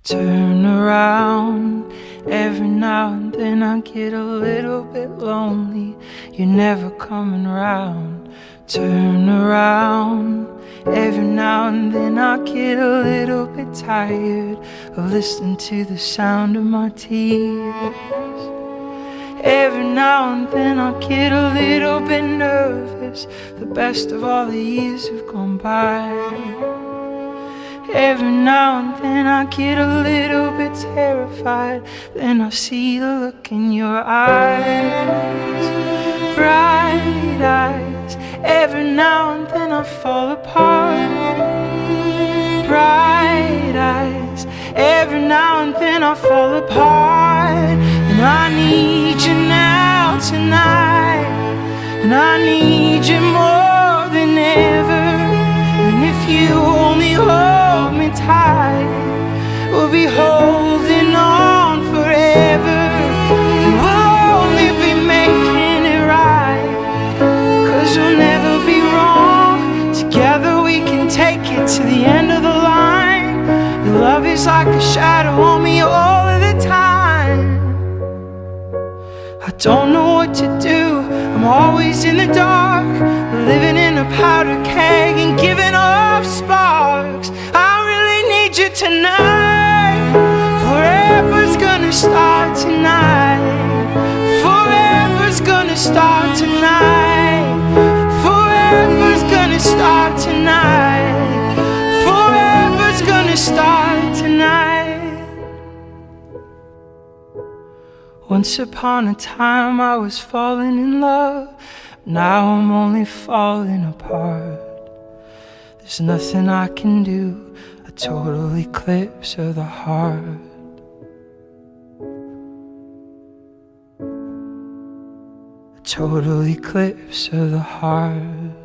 turn around. Every now and then I get a little bit lonely. You're never coming around. Turn around. Every now and then I get a little bit tired of listening to the sound of my tears. Every now and then I get a little bit nervous. The best of all the years have gone by. Every now and then I get a little bit terrified. Then I see the look in your eyes, bright eyes. Every now and then I fall apart, bright eyes. Every now and then I fall apart. And I need you now tonight, and I need you more than ever. And if you only hold me tight, we'll be holding on forever. And we'll only be making it right, 'cause we'll never be wrong. Together we can take it to the end of the line. Your love is like a shadow on me all of the time. I don't know what to do, I'm always in the dark, living in a powder keg and giving off sparks. I really need you tonight. Forever's gonna start tonight. Forever's gonna start tonight. Forever's gonna start tonight. Forever's gonna start tonight. Once upon a time I was falling in love. Now I'm only falling apart. There's nothing I can do, a total eclipse of the heart. A total eclipse of the heart.